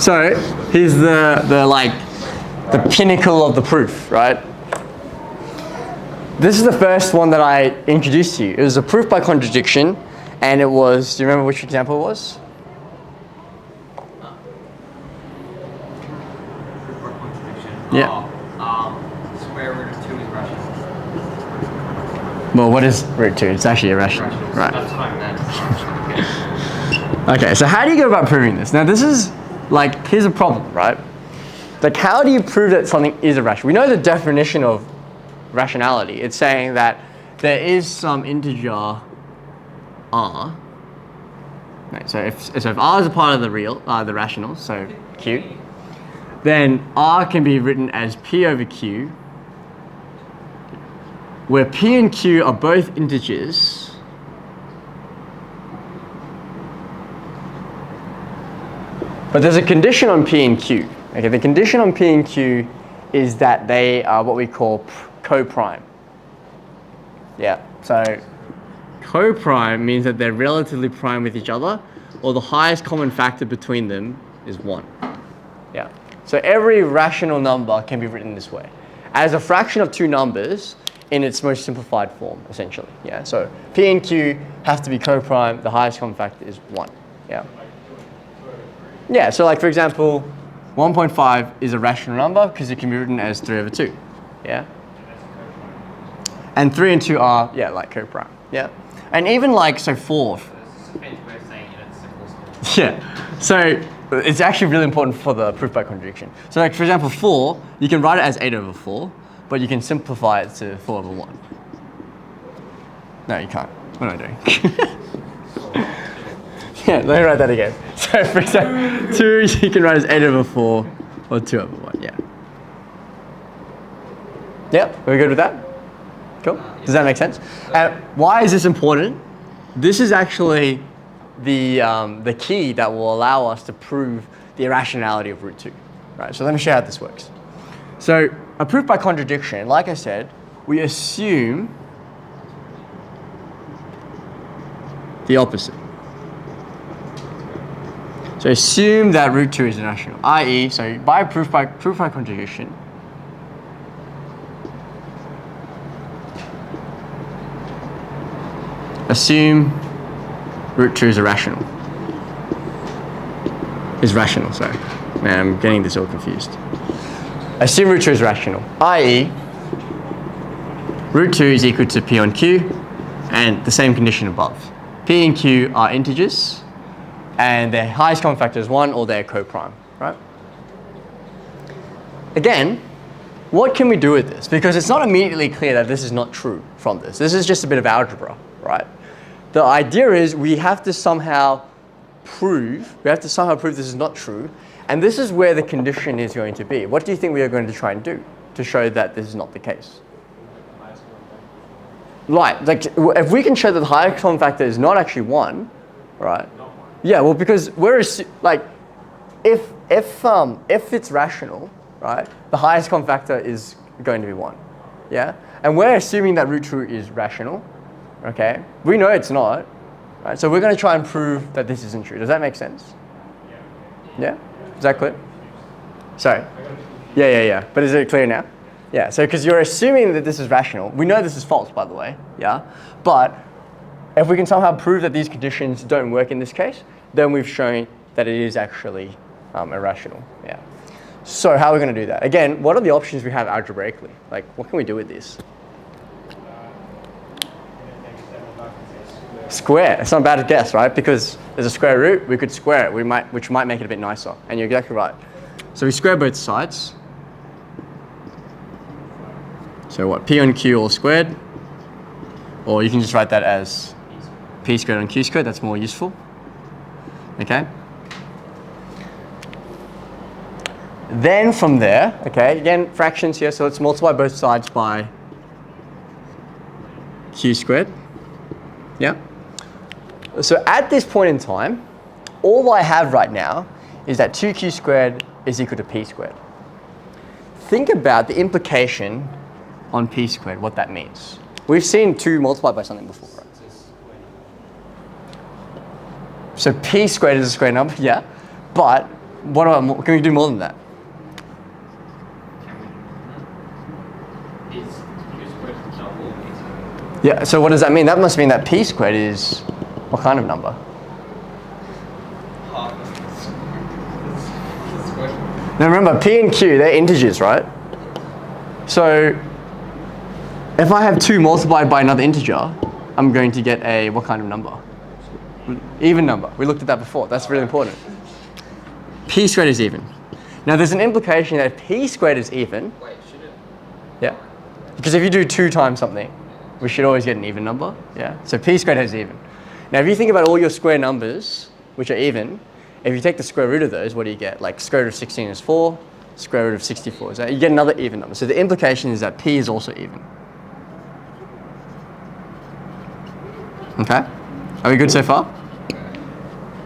So here's the pinnacle of the proof, right? This is the first one that I introduced to you. It was a proof by contradiction, and it was, do you remember which example it was? Proof by contradiction. Yeah. Square root of 2 is rational. Well, what is root 2? It's actually irrational. Right. That's what I meant. Okay, so how do you go about proving this? Now this is, like, here's a problem, right? Like, how do you prove that something is irrational? We know the definition of rationality. It's saying that there is some integer r. Right, so if r is a part of the the rational, so q, then r can be written as p over q, where p and q are both integers, but there's a condition on p and q. Okay, the condition on p and q is that they are what we call co-prime. Yeah, so co-prime means that they're relatively prime with each other, or the highest common factor between them is 1. Yeah, so every rational number can be written this way, as a fraction of two numbers in its most simplified form, essentially. Yeah, so p and q have to be co-prime, the highest common factor is 1. Yeah. Yeah, so like for example, 1.5 is a rational number because it can be written as 3 over 2. Yeah. And 3 and 2 are, yeah, like co-prime. Yeah. And even like, so 4. Yeah. So it's actually really important for the proof by contradiction. So like for example, 4, you can write it as 8 over 4, but you can simplify it to 4 over 1. No, you can't. What am I doing? Yeah, let me write that again. So for example, 2 you can write as 8 over 4 or 2 over 1, yeah. Yep, we're good with that? Cool. Does that make sense? Why is this important? This is actually the key that will allow us to prove the irrationality of root 2. Right, so let me show you how this works. So a proof by contradiction, like I said, we assume the opposite. So assume that root 2 is irrational, i.e., so by proof by contradiction, assume root 2 is irrational. Is rational, sorry. Man, I'm getting this all confused. Assume root 2 is rational, i.e., root 2 is equal to p on q, and the same condition above. P and q are integers, and their highest common factor is 1, or they're co-prime, right? Again, what can we do with this? Because it's not immediately clear that this is not true from this. This is just a bit of algebra, right? The idea is we have to somehow prove this is not true, and this is where the condition is going to be. What do you think we are going to try and do to show that this is not the case? Right, like if we can show that the highest common factor is not actually 1, right? Yeah, well, because we're like, if it's rational, right, the highest common factor is going to be 1, yeah, and we're assuming that root 2 is rational, okay? We know it's not, right? So we're going to try and prove that this isn't true. Does that make sense? Yeah. Is that clear? Sorry. Yeah. But is it clear now? Yeah. So because you're assuming that this is rational, we know this is false, by the way. Yeah. But if we can somehow prove that these conditions don't work in this case, then we've shown that it is actually irrational. Yeah. So how are we going to do that? Again, what are the options we have algebraically? Like, what can we do with this? Square. It's not a bad guess, right? Because there's a square root, we could square it, which might make it a bit nicer. And you're exactly right. So we square both sides. So what? P on q all squared. Or you can just write that as p squared on q squared. That's more useful. Okay. Then from there, okay, again, fractions here, so let's multiply both sides by q squared. Yeah. So at this point in time, all I have right now is that 2q squared is equal to p squared. Think about the implication on p squared, what that means. We've seen 2 multiplied by something before, right? So p squared is a square number, yeah. But Can we do more than that? Is Q squared double or P squared? Yeah, so what does that mean? That must mean that P squared is what kind of number? Half of the square. Now remember, P and Q, they're integers, right? So if I have 2 multiplied by another integer, I'm going to get a what kind of number? Even number. We looked at that before. That's really important. P squared is even. Now there's an implication that if P squared is even, Wait, should it? yeah, because if you do 2 times something, we should always get an even number, yeah? So P squared is even. Now if you think about all your square numbers, which are even, if you take the square root of those, what do you get? Like square root of 16 is 4, square root of 64 is 8. You get another even number. So the implication is that P is also even. Okay? Are we good so far?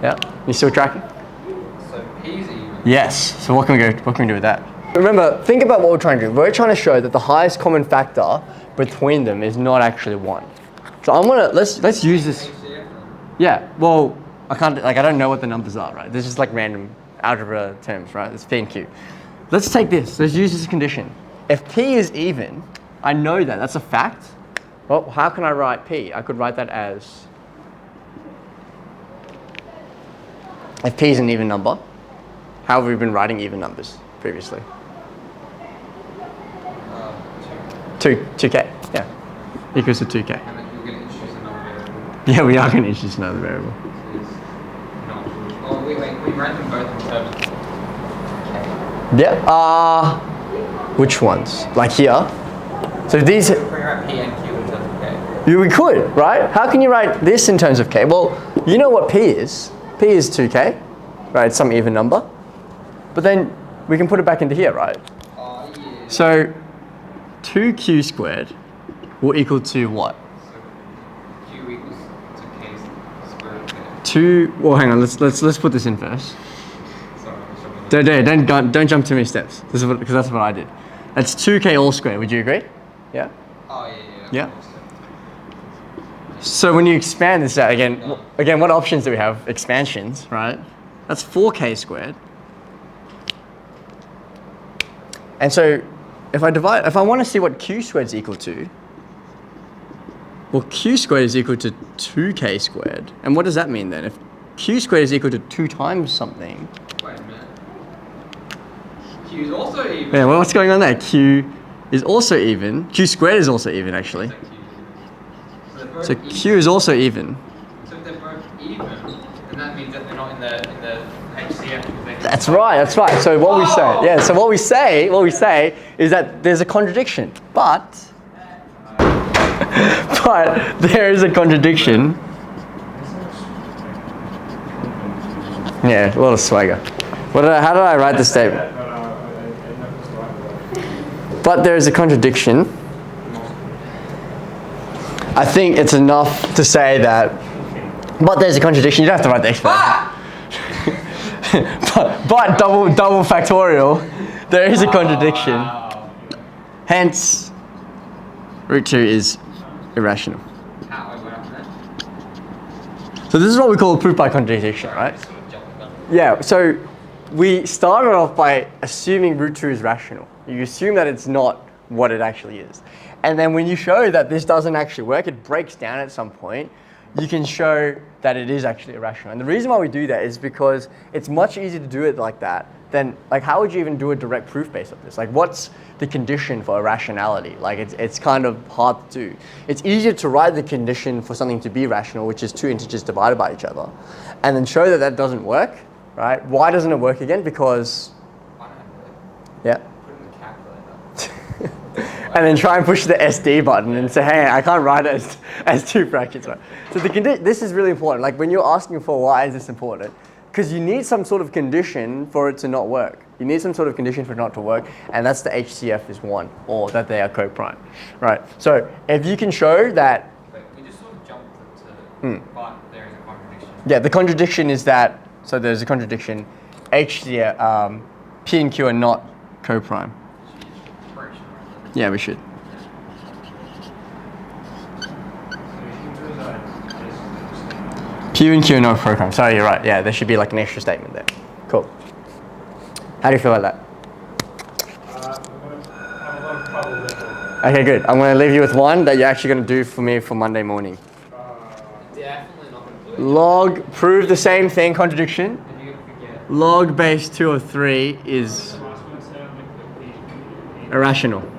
Yeah? You still tracking? So P's even. Yes. So what can we do with that? Remember, think about what we're trying to do. We're trying to show that the highest common factor between them is not actually 1. So I'm gonna let's use this. Yeah. Well, I don't know what the numbers are, right? This is like random algebra terms, right? It's P and Q. Let's take this. Let's use this condition. If P is even, I know that. That's a fact. Well, how can I write P? I could write that as, if P is an even number, how have we been writing even numbers previously? 2k, yeah. Equals to 2k. And then you're going to introduce another variable. Yeah, we are going to introduce another variable. Is not. Oh, wait, we ran them both in terms of K. Yeah, which ones? Like here? So these, We're going to write P and Q in terms of K. we could, right? How can you write this in terms of k? Well, you know what P is. P is 2k, right? It's some even number. But then we can put it back into here, right? Oh, yeah. So 2q squared will equal to what? So Q equals to K squared of K. 2, well hang on, let's put this in first. Sorry. Don't jump too many steps. This is because that's what I did. That's 2k all squared, would you agree? Yeah? Oh, Yeah. So when you expand this out, again, what options do we have? Expansions, right? That's 4k squared. And so if I want to see what q squared is equal to, well, q squared is equal to 2k squared. And what does that mean then? If q squared is equal to 2 times something. Wait a minute. Q is also even. Yeah, well, what's going on there? Q is also even. Q squared is also even, actually. So q is also even. So if they're both even, then that means that they're not in the HCF. That's right. So what we say, yeah. So what we say is that there's a contradiction, but there is a contradiction. Yeah, a lot of swagger. How did I write the statement? But there is a contradiction. I think it's enough to say that. But there's a contradiction. You don't have to write the explanation. but double factorial, there is a contradiction. Hence, root 2 is irrational. So this is what we call a proof by contradiction, right? Yeah, so we started off by assuming root 2 is rational. You assume that it's not what it actually is. And then when you show that this doesn't actually work, it breaks down at some point, you can show that it is actually irrational. And the reason why we do that is because it's much easier to do it like that than, like, how would you even do a direct proof based on this? Like, what's the condition for irrationality? Like, it's kind of hard to do. It's easier to write the condition for something to be rational, which is 2 integers divided by each other, and then show that that doesn't work, right? Why doesn't it work again? Because, yeah. And then try and push the SD button and say, hey, I can't write it as 2 brackets, right? So this is really important. Like, when you're asking for why is this important, because you need some sort of condition for it to not work. You need some sort of condition for it not to work, and that's the HCF is 1, or that they are co-prime, right? So if you can show that. But we just sort of jumped to, but there is a contradiction. Yeah, the contradiction is that, so there's a contradiction, HCF, P and Q are not co-prime. Yeah, we should. P and Q are not co-prime. Sorry, you're right. Yeah, there should be like an extra statement there. Cool. How do you feel about that? I'm going to have a lot of trouble with it. Okay, good. I'm going to leave you with one that you're actually going to do for me for Monday morning. Definitely not going to do it. Log, prove the same thing, contradiction. And you're going to forget. Log base 2 of 3 is The last one, so I'm going to put the irrational.